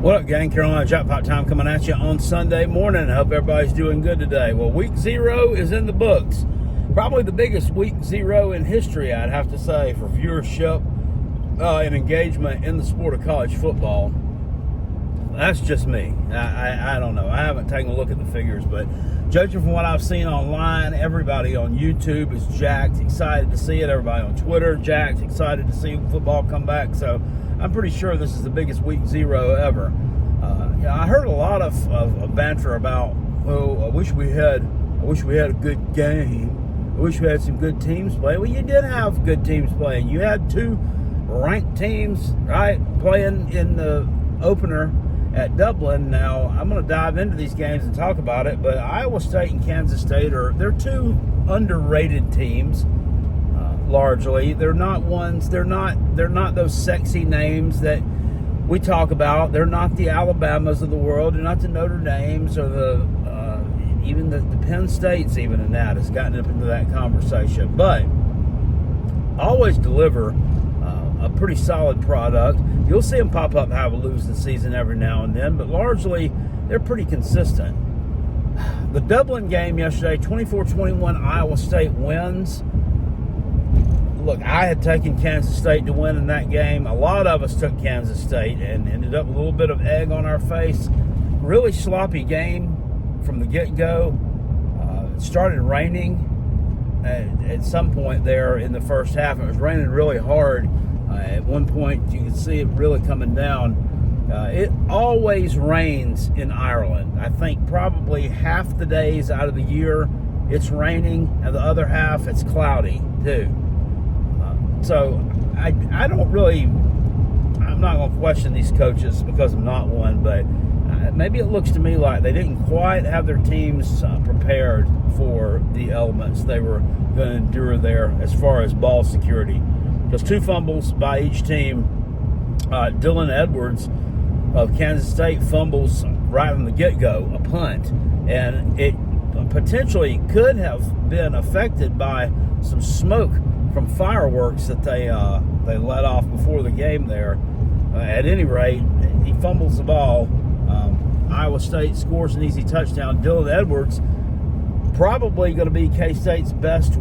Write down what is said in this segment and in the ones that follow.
What up, gang? Carolina Jackpot time coming at you on Sunday morning. I hope everybody's doing good today. Well, week 0 is in the books. Probably the biggest week 0 in history, I'd have to say, for viewership and engagement in the sport of college football. That's just me. I don't know. I haven't taken a look at the figures, but judging from what I've seen online, everybody on YouTube is jacked, excited to see it. Everybody on Twitter, jacked, excited to see football come back. So I'm pretty sure this is the biggest week 0 ever. I heard a lot of banter about, I wish we had a good game. I wish we had some good teams playing. Well, you did have good teams playing. You had 2 ranked teams, right, playing in the opener at Dublin. Now, I'm going to dive into these games and talk about it, but Iowa State and Kansas State they're 2 underrated teams. Largely, they're not those sexy names that we talk about. They're not the Alabamas of the world. They're not the Notre Dames or even the Penn States. Even in that has gotten up into that conversation, but always deliver a pretty solid product. You'll see them pop up, have a losing season every now and then, but largely they're pretty consistent. The Dublin game yesterday, 24-21, Iowa State wins. Look, I had taken Kansas State to win in that game. A lot of us took Kansas State and ended up with a little bit of egg on our face. Really sloppy game from the get-go. It started raining at some point there in the first half. It was raining really hard. At one point, you could see it really coming down. It always rains in Ireland. I think probably half the days out of the year it's raining, and the other half it's cloudy too. So I don't really, I'm not going to question these coaches because I'm not one, but maybe it looks to me like they didn't quite have their teams prepared for the elements they were going to endure there as far as ball security. Because 2 fumbles by each team. Dylan Edwards of Kansas State fumbles right from the get-go, a punt, and it potentially could have been affected by some smoke from fireworks that they let off before the game there. At any rate, he fumbles the ball. Iowa State scores an easy touchdown. Dylan Edwards, probably going to be K-State's best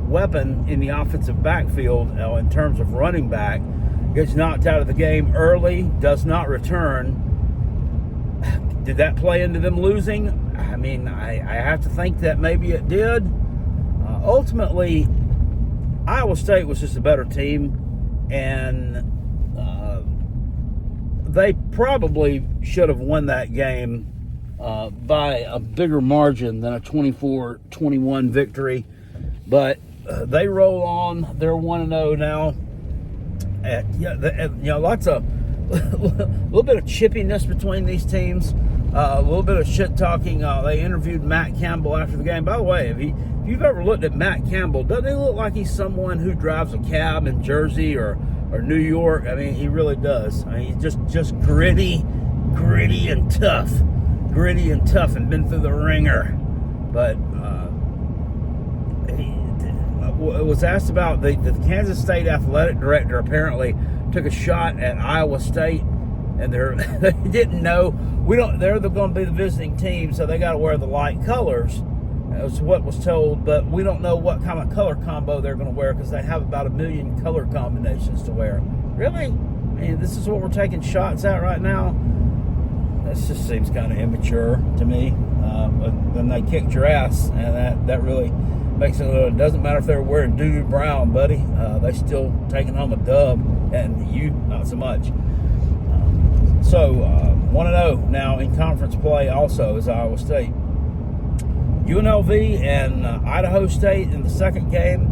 weapon in the offensive backfield in terms of running back, gets knocked out of the game early, does not return. Did that play into them losing? I mean, I have to think that maybe it did. Ultimately, Iowa State was just a better team, and they probably should have won that game by a bigger margin than a 24-21 victory. But they roll on. They're 1-0 now. Lots of a little bit of chippiness between these teams. A little bit of shit talking. They interviewed Matt Campbell after the game. By the way, if you've ever looked at Matt Campbell, doesn't he look like he's someone who drives a cab in Jersey or New York? I mean, he really does. I mean, he's just gritty and tough, and been through the ringer. But he was asked about the Kansas State athletic director. Apparently, took a shot at Iowa State, and they didn't know. They're going to be the visiting team, so they got to wear the light colors. That's what was told, but we don't know what kind of color combo they're going to wear because they have about 1 million color combinations to wear. Really? I mean, this is what we're taking shots at right now? This just seems kind of immature to me. But then they kicked your ass, and that really makes it doesn't matter if they're wearing doo-doo brown, buddy. They still taking home a dub, and you not so much. So 1-0 now in conference play also is Iowa State. UNLV and Idaho State in the second game.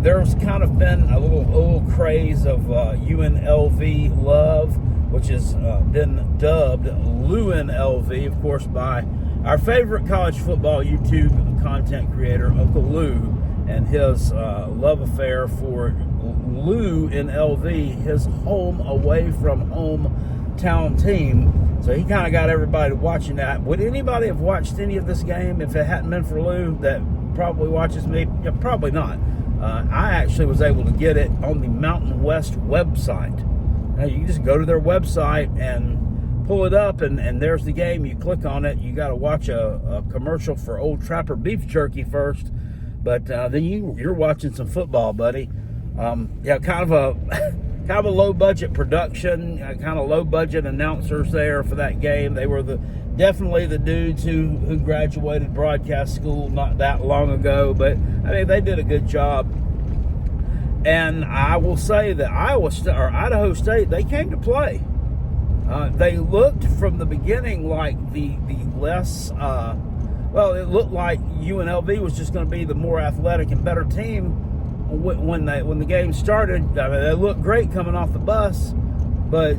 There's kind of been a little craze of UNLV love, which has been dubbed LUNLV, of course, by our favorite college football YouTube content creator, Uncle Lou, and his love affair for LUNLV, his home away from hometown team. So he kind of got everybody watching that. Would anybody have watched any of this game if it hadn't been for Lou that probably watches me? Yeah, probably not. I actually was able to get it on the Mountain West website. Now, you can just go to their website and pull it up, and there's the game. You click on it. You got to watch a commercial for Old Trapper beef jerky first, but then you're watching some football, buddy. Yeah, kind of a low budget production, kind of low budget announcers there for that game. They were definitely the dudes who graduated broadcast school not that long ago, but I mean, they did a good job. And I will say that Idaho State, they came to play. They looked from the beginning like the less, it looked like UNLV was just going to be the more athletic and better team when the game started. I mean, they looked great coming off the bus, but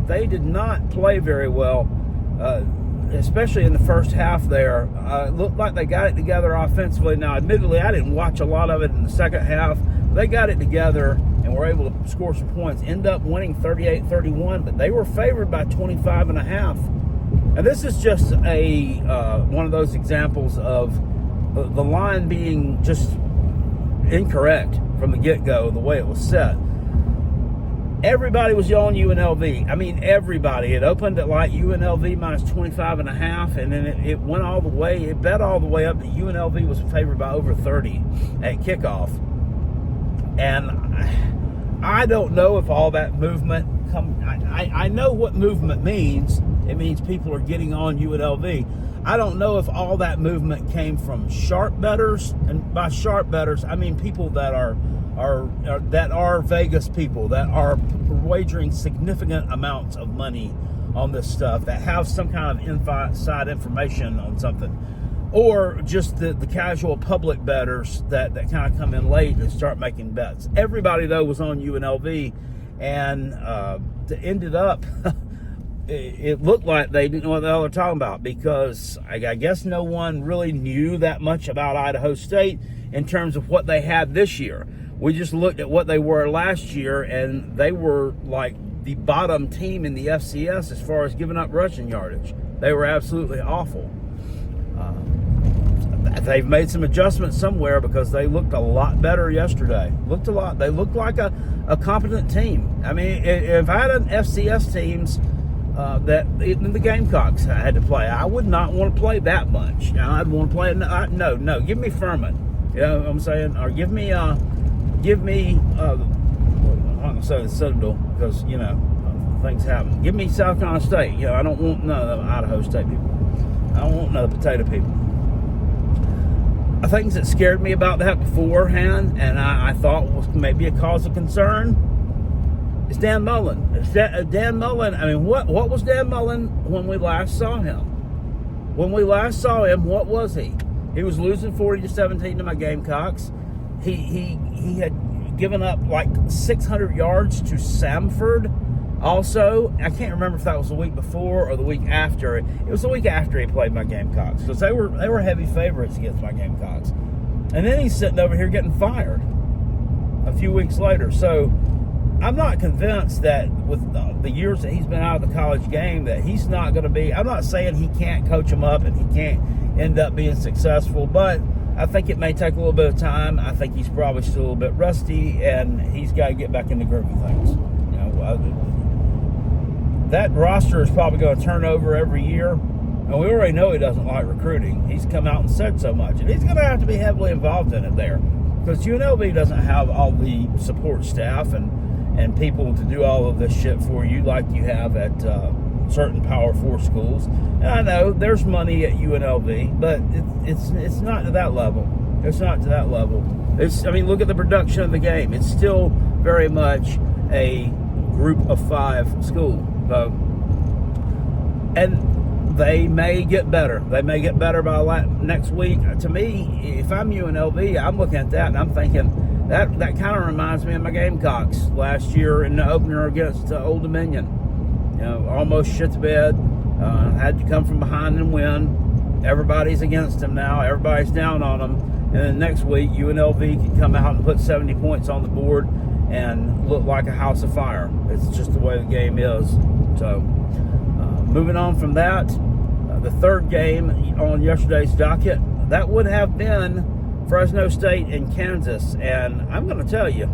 they did not play very well, especially in the first half there. It looked like they got it together offensively. Now, admittedly, I didn't watch a lot of it in the second half. They got it together and were able to score some points, end up winning 38-31, but they were favored by 25.5. And this is just one of those examples of the line being just incorrect from the get-go, the way it was set. Everybody was yelling UNLV. I mean, everybody. It opened at like UNLV minus 25.5, and then it went all the way. It bet all the way up that UNLV was favored by over 30 at kickoff. And I don't know if all that movement I know what movement means. It means people are getting on UNLV. I don't know if all that movement came from sharp bettors, and by sharp bettors I mean people that are Vegas people that are wagering significant amounts of money on this stuff, that have some kind of inside information on something, or just the casual public bettors that kind of come in late and start making bets. Everybody, though, was on UNLV, and it ended up, it looked like they didn't know what the hell they're talking about, because I guess no one really knew that much about Idaho State in terms of what they had this year. We just looked at what they were last year, and they were like the bottom team in the FCS as far as giving up rushing yardage. They were absolutely awful. They've made some adjustments somewhere, because they looked a lot better yesterday. They looked like a competent team. I mean, if I had an FCS teams that even the Gamecocks had to play, I would not want to play that much. I'd want to play no. Give me Furman. You know what I'm saying? Or give me I'm not gonna say the Citadel, because things happen. Give me South Carolina State. I don't want none of the Idaho State people. I don't want none of the potato people. Things that scared me about that beforehand, and I thought was maybe a cause of concern, is Dan Mullen. Dan Mullen, I mean, what was Dan Mullen when we last saw him? When we last saw him, what was he? He was losing 40-17 to my Gamecocks. He had given up like 600 yards to Samford. Also, I can't remember if that was the week before or the week after. It was the week after he played my Gamecocks, because they were heavy favorites against my Gamecocks. And then he's sitting over here getting fired a few weeks later. So I'm not convinced that with the years that he's been out of the college game that he's not going to be. I'm not saying he can't coach them up and he can't end up being successful, but I think it may take a little bit of time. I think he's probably still a little bit rusty, and he's got to get back in the groove of things. That roster is probably going to turn over every year, and we already know he doesn't like recruiting. He's come out and said so much, and he's going to have to be heavily involved in it there, because UNLV doesn't have all the support staff and people to do all of this shit for you like you have at certain Power 4 schools. And I know there's money at UNLV, but it's not to that level. It's not to that level. Look at the production of the game. It's still very much a group of 5 school. And they may get better. They may get better by next week. To me, if I'm UNLV, I'm looking at that and I'm thinking that kind of reminds me of my Gamecocks last year in the opener against Old Dominion. Almost shit the bed. Had to come from behind and win. Everybody's against them now. Everybody's down on them. And then next week, UNLV can come out and put 70 points on the board and look like a house of fire. It's just the way the game is. So, moving on from that, the third game on yesterday's docket, that would have been Fresno State and Kansas. And I'm going to tell you,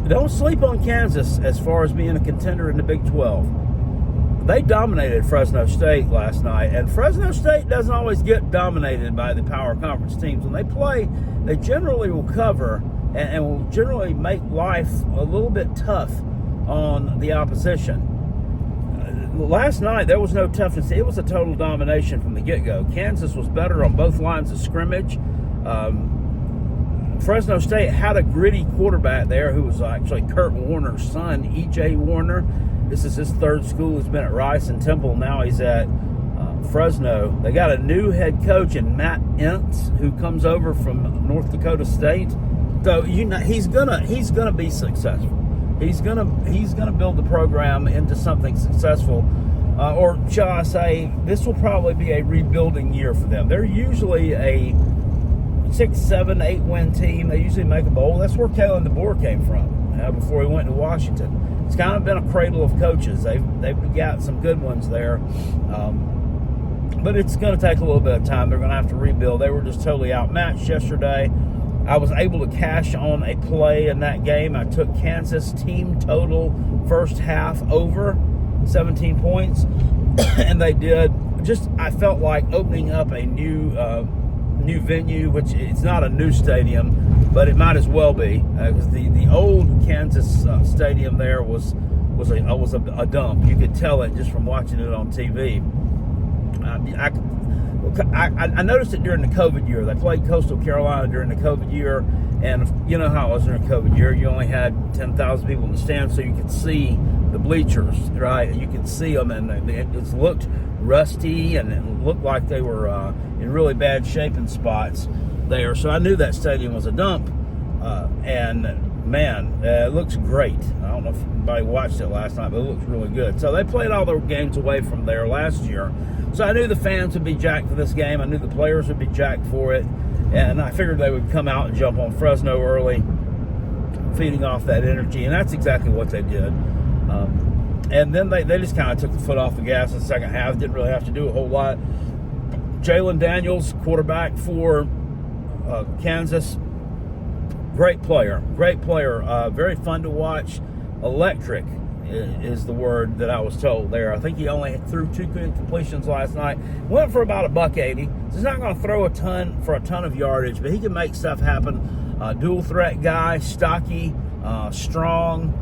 don't sleep on Kansas as far as being a contender in the Big 12. They dominated Fresno State last night, and Fresno State doesn't always get dominated by the power conference teams. When they play, they generally will cover and will generally make life a little bit tough on the opposition. Last night, there was no toughness. It was a total domination from the get-go. Kansas was better on both lines of scrimmage. Fresno State had a gritty quarterback there who was actually Kurt Warner's son, E.J. Warner. This is his third school. He's been at Rice and Temple. Now he's at Fresno. They got a new head coach in Matt Entz, who comes over from North Dakota State. So he's gonna be successful. He's gonna build the program into something successful, or shall I say, this will probably be a rebuilding year for them. They're usually a 6, 7, 8 win team. They usually make a bowl. That's where Kalen DeBoer came from before he went to Washington. It's kind of been a cradle of coaches. They've got some good ones there, but it's going to take a little bit of time. They're going to have to rebuild. They were just totally outmatched yesterday. I was able to cash on a play in that game. I took Kansas team total first half over 17 points, and they did. I felt like opening up a new venue, which it's not a new stadium, but it might as well be, because the old Kansas stadium there was a dump. You could tell it just from watching it on TV. I noticed it during the COVID year. They played Coastal Carolina during the COVID year, and you know how it was during the COVID year. You only had 10,000 people in the stands, so you could see the bleachers, right? You could see them, and it looked rusty, and it looked like they were in really bad shape in spots there. So I knew that stadium was a dump, and man, it looks great. I don't know if anybody watched it last night, but it looks really good. So they played all their games away from there last year. So I knew the fans would be jacked for this game. I knew the players would be jacked for it. And I figured they would come out and jump on Fresno early, feeding off that energy. And that's exactly what they did. And then they just kind of took the foot off the gas in the second half. Didn't really have to do a whole lot. Jalen Daniels, quarterback for Kansas. Great player. Very fun to watch. Electric is the word that I was told there. I think he only threw 2 completions last night. Went for about $180. So he's not going to throw a ton of yardage, but he can make stuff happen. Dual threat guy, stocky, strong.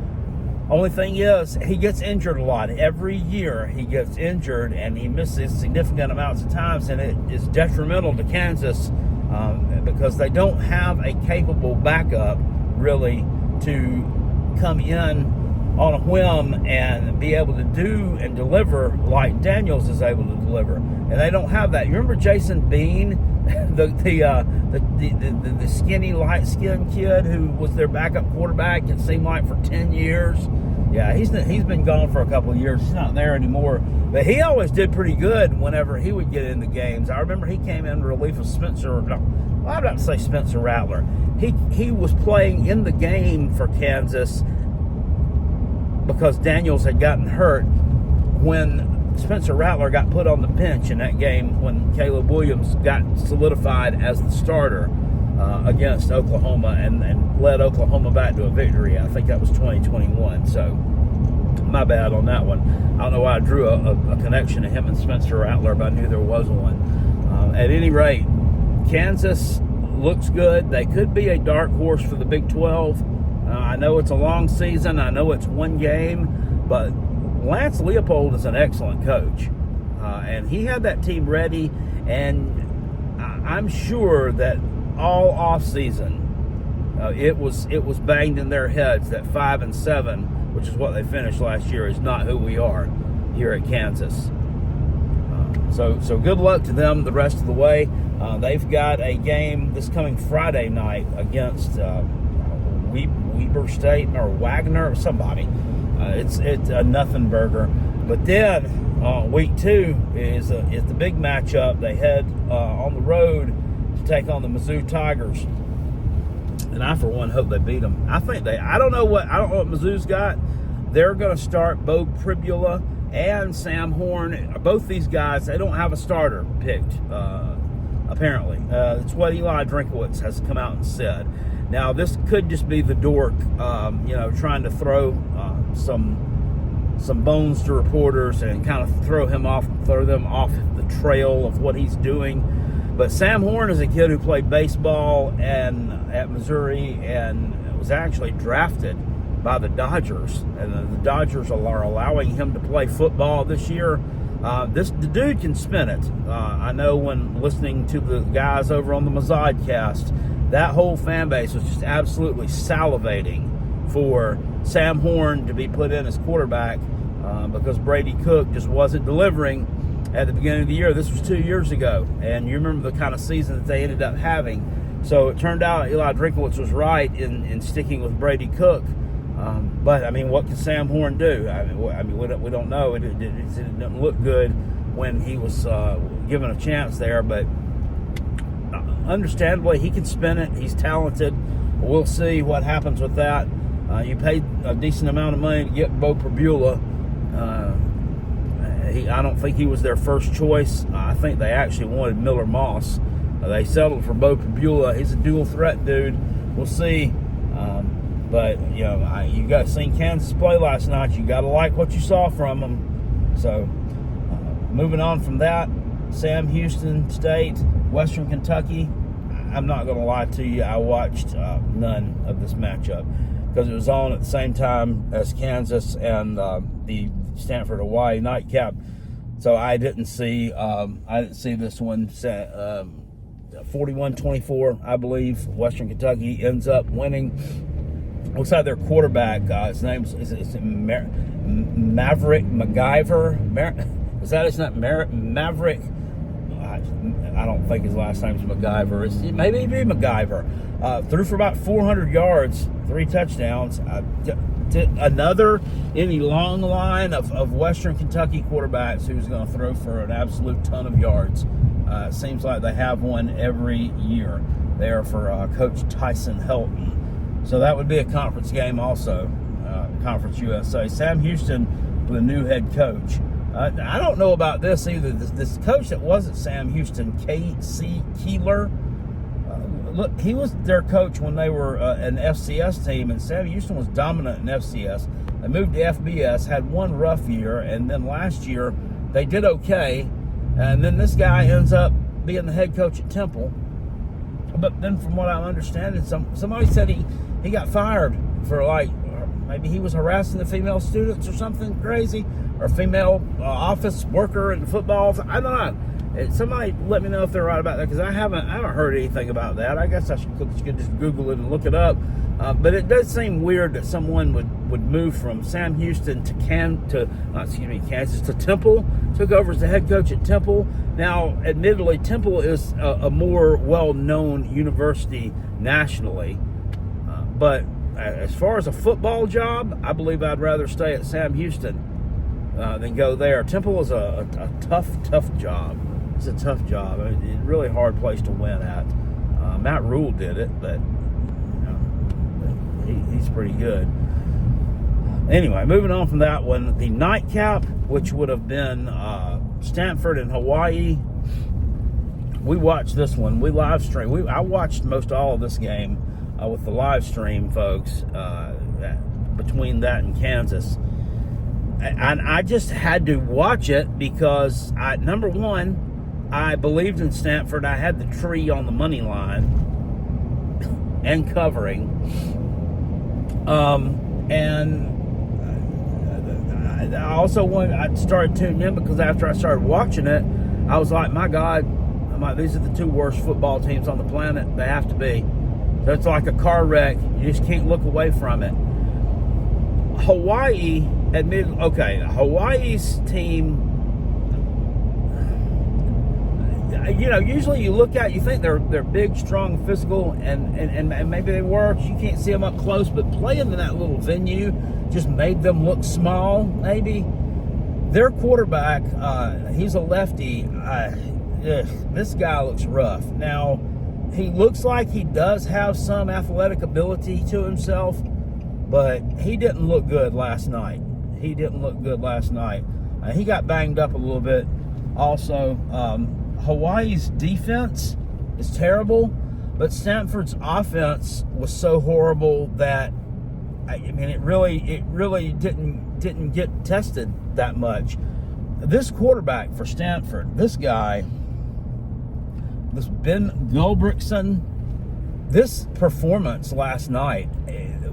Only thing is, he gets injured a lot. Every year he gets injured, and he misses significant amounts of times, and it is detrimental to Kansas because they don't have a capable backup really to come in on a whim and be able to do and deliver like Daniels is able to deliver, and they don't have that. You remember Jason Bean, the skinny, light-skinned kid who was their backup quarterback? It seemed like for 10 years. Yeah, he's been gone for a couple of years. He's not there anymore, but he always did pretty good whenever he would get in the games. I remember he came in relief of I'm about to say Spencer Rattler. He was playing in the game for Kansas because Daniels had gotten hurt when Spencer Rattler got put on the bench in that game when Caleb Williams got solidified as the starter against Oklahoma and led Oklahoma back to a victory. I think that was 2021. So my bad on that one. I don't know why I drew a connection to him and Spencer Rattler, but I knew there was one. At any rate, Kansas looks good. They could be a dark horse for the Big 12. I know it's a long season. I know it's one game, but Lance Leopold is an excellent coach, and he had that team ready. And I'm sure that all off season, it was banged in their heads that 5-7, which is what they finished last year, is not who we are here at Kansas. So good luck to them the rest of the way. They've got a game this coming Friday night against Weber State or Wagner or somebody. It's a nothing burger. But then week 2 is the big matchup. They head on the road to take on the Mizzou Tigers, and I for one hope they beat them. I don't know what Mizzou's got. They're going to start Bo Pribula and Sam Horn. Both these guys, they don't have a starter picked. Apparently, it's what Eli Drinkowitz has come out and said. Now, this could just be the dork, trying to throw some bones to reporters and kind of throw them off the trail of what he's doing. But Sam Horn is a kid who played baseball at Missouri and was actually drafted by the Dodgers, and the Dodgers are allowing him to play football this year. The dude can spin it. I know when listening to the guys over on the Mazodcast, that whole fan base was just absolutely salivating for Sam Horn to be put in as quarterback because Brady Cook just wasn't delivering at the beginning of the year. This was 2 years ago, and you remember the kind of season that they ended up having. So it turned out Eli Drinkowitz was right in sticking with Brady Cook. But I mean, what can Sam Horn do? I mean, we don't know. It didn't look good when he was given a chance there, but understandably, he can spin it. He's talented. We'll see what happens with that. You paid a decent amount of money to get Bo Perbula. I don't think he was their first choice. I think they actually wanted Miller Moss. They settled for Bo Perbula. He's a dual threat dude. We'll see. But you got seen Kansas play last night. You got to like what you saw from them. So, moving on from that, Sam Houston State, Western Kentucky. I'm not going to lie to you. I watched none of this matchup because it was on at the same time as Kansas and the Stanford Hawaii nightcap. So I didn't see this one. 41-24, I believe. Western Kentucky ends up winning. Looks like their quarterback, his name's Maverick McIver. Is that his name? Maverick? I don't think his last name's McIver. Maybe he'd be McIver. Threw for about 400 yards, 3 touchdowns. Another in a long line of Western Kentucky quarterbacks who's going to throw for an absolute ton of yards. It seems like they have one every year there for Coach Tyson Helton. So that would be a conference game also, Conference USA. Sam Houston with a new head coach. I don't know about this either. This coach that wasn't Sam Houston, K.C. Keeler, look, he was their coach when they were an FCS team, and Sam Houston was dominant in FCS. They moved to FBS, had one rough year, and then last year they did okay. And then this guy ends up being the head coach at Temple. But then from what I'm understanding, somebody said he got fired for maybe he was harassing the female students or something crazy, or female office worker in football. I don't know. Somebody let me know if they're right about that, because I haven't heard anything about that. I guess I should just Google it and look it up. But it does seem weird that someone would move from Sam Houston to Kansas to Temple, took over as the head coach at Temple. Now, admittedly, Temple is a more well-known university nationally. But as far as a football job, I believe I'd rather stay at Sam Houston than go there. Temple is a tough job. It's a tough job. It's a really hard place to win at. Matt Rule did it, but he's pretty good. Anyway, moving on from that one, the nightcap, which would have been Stanford and Hawaii. We watched this one. We live streamed. I watched most all of this game with the live stream, folks, between that and Kansas. And I just had to watch it because, number one, I believed in Stanford. I had the tree on the money line and covering. And I also I started tuning in because after I started watching it, I was like, my God, these are the 2 worst football teams on the planet. They have to be. So it's like a car wreck. You just can't look away from it. Hawaii Hawaii's team, usually you look at, you think they're big, strong, physical, and maybe they were. You can't see them up close, but playing in that little venue just made them look small, maybe. Their quarterback, he's a lefty. This guy looks rough. Now, he looks like he does have some athletic ability to himself, but he didn't look good last night. He got banged up a little bit. Also, Hawaii's defense is terrible, But Stanford's offense was so horrible that it really didn't get tested that much. This quarterback for Stanford, this guy, this Ben Gulbrickson, this performance last night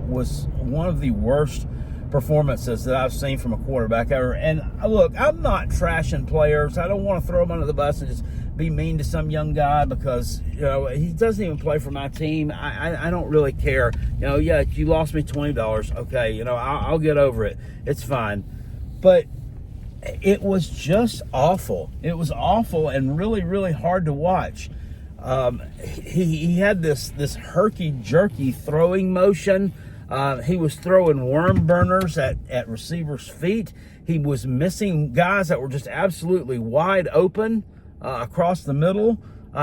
was one of the worst performances that I've seen from a quarterback ever. And look, I'm not trashing players. I don't want to throw them under the bus and just be mean to some young guy because, he doesn't even play for my team. I don't really care. Yeah, you lost me $20. Okay, I'll get over it. It's fine. But it was just awful. It was awful and really, really hard to watch. He had this herky-jerky throwing motion. He was throwing worm burners at receivers' feet. He was missing guys that were just absolutely wide open across the middle.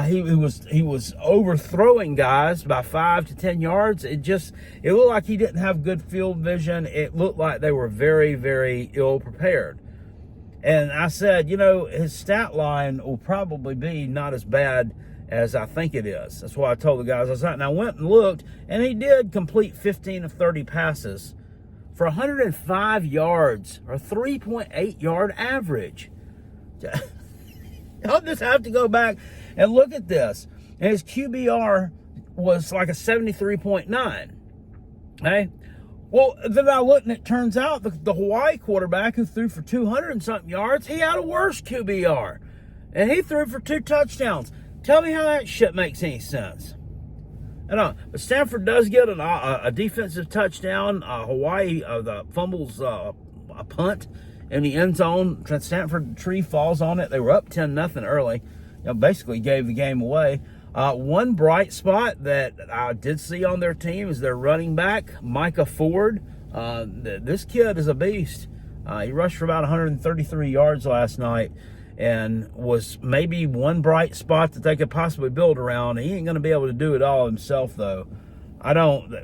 He was overthrowing guys by 5 to 10 yards. It looked like he didn't have good field vision. It looked like they were very, very ill prepared. And I said, his stat line will probably be not as bad as I think it is. That's why I told the guys. And I went and looked, and he did complete 15 of 30 passes for 105 yards, or 3.8 yard average. I'll just have to go back and look at this. And his QBR was like a 73.9. Okay? Well, then I looked, and it turns out the Hawaii quarterback who threw for 200 and something yards, he had a worse QBR. And he threw for 2 touchdowns. Tell me how that shit makes any sense. I don't know. But Stanford does get a defensive touchdown. Hawaii fumbles a punt in the end zone. Stanford tree falls on it. They were up 10-0 early. Basically gave the game away. One bright spot that I did see on their team is their running back, Micah Ford. This kid is a beast. He rushed for about 133 yards last night and was maybe one bright spot that they could possibly build around. He ain't going to be able to do it all himself, though. I don't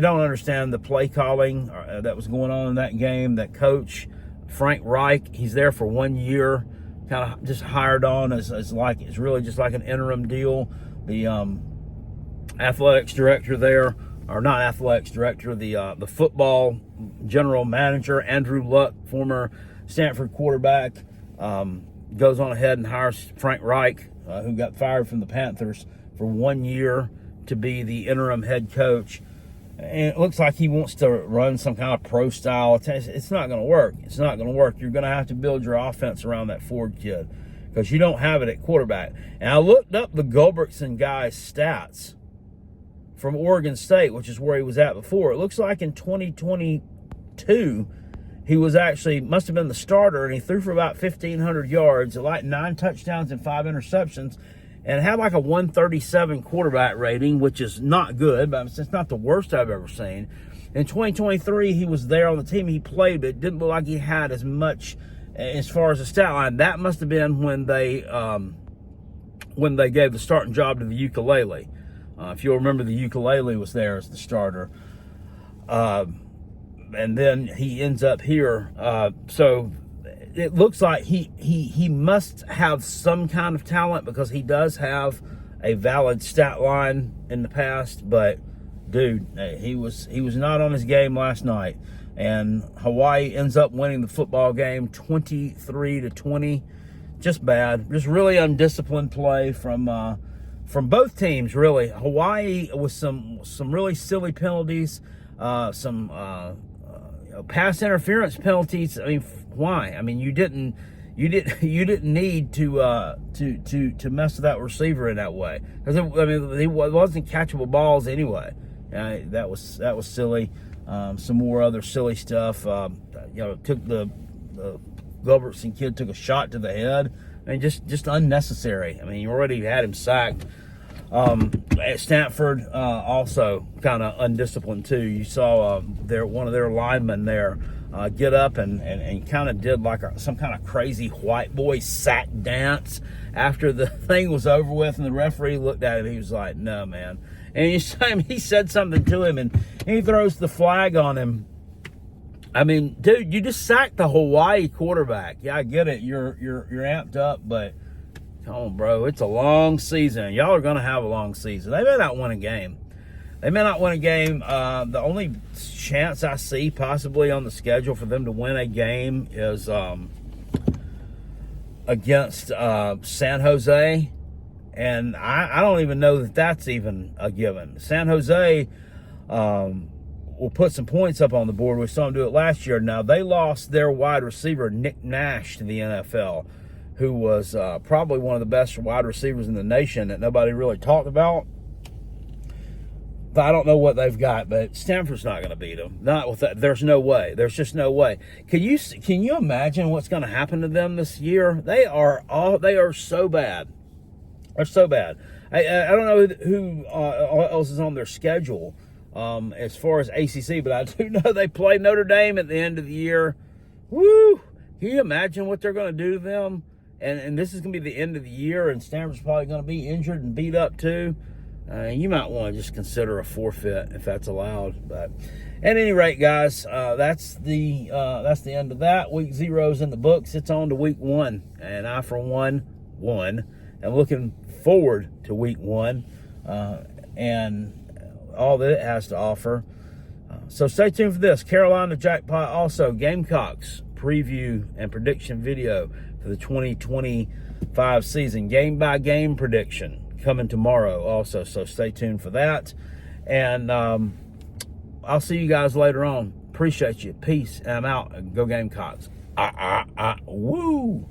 understand the play calling that was going on in that game. That coach, Frank Reich, he's there for 1 year, kind of just hired on as it's really just like an interim deal. The athletics director there, or not athletics director, the football general manager, Andrew Luck, former Stanford quarterback, goes on ahead and hires Frank Reich, who got fired from the Panthers, for 1 year to be the interim head coach. And it looks like he wants to run some kind of pro style. It's not going to work. It's not going to work. You're going to have to build your offense around that Ford kid because you don't have it at quarterback. And I looked up the Gulbrickson guy's stats from Oregon State, which is where he was at before. It looks like in 2022, he was must have been the starter, and he threw for about 1,500 yards, like 9 touchdowns and 5 interceptions, and had like a 137 quarterback rating, which is not good, but it's not the worst I've ever seen. In 2023, he was there on the team. He played, but it didn't look like he had as much as far as the stat line. That must have been when they gave the starting job to the ukulele. If you'll remember, the ukulele was there as the starter. And then he ends up here. So it looks like he must have some kind of talent because he does have a valid stat line in the past. But dude, he was not on his game last night, and Hawaii ends up winning the football game 23-20. Just bad, just really undisciplined play from both teams. Really, Hawaii with some really silly penalties, some pass interference penalties. I mean, why? I mean, you didn't need to mess with that receiver in that way, because it wasn't catchable balls anyway. That was silly. Some more other silly stuff. Took the Gulbrickson kid took a shot to the head. I mean, just unnecessary. I mean, you already had him sacked. At Stanford, also kind of undisciplined too. You saw one of their linemen there get up and kind of did like some kind of crazy white boy sack dance after the thing was over with, and the referee looked at him. He was like, "No, man." And he said something to him, and he throws the flag on him. I mean, dude, you just sacked the Hawaii quarterback. Yeah, I get it. You're amped up, but Come on, bro. It's a long season. Y'all are going to have a long season. They may not win a game. The only chance I see possibly on the schedule for them to win a game is against San Jose. And I don't even know that that's even a given. San Jose will put some points up on the board. We saw them do it last year. Now, they lost their wide receiver, Nick Nash, to the NFL, who was probably one of the best wide receivers in the nation that nobody really talked about. I don't know what they've got, but Stanford's not going to beat them. Not with that. There's no way. There's just no way. Can you imagine what's going to happen to them this year? They are so bad. They're so bad. I don't know who else is on their schedule as far as ACC, but I do know they play Notre Dame at the end of the year. Woo! Can you imagine what they're going to do to them? And this is going to be the end of the year, and Stanford's probably going to be injured and beat up too. You might want to just consider a forfeit if that's allowed. But at any rate, guys, that's the end of that. Week 0's in the books. It's on to week 1, and I, for one, won. I'm looking forward to week 1 and all that it has to offer. So stay tuned for this. Carolina Jackpot, also Gamecocks preview and prediction video for the 2025 season. Game-by-game prediction coming tomorrow also. So stay tuned for that. And I'll see you guys later on. Appreciate you. Peace. And I'm out. Go Gamecocks. Woo!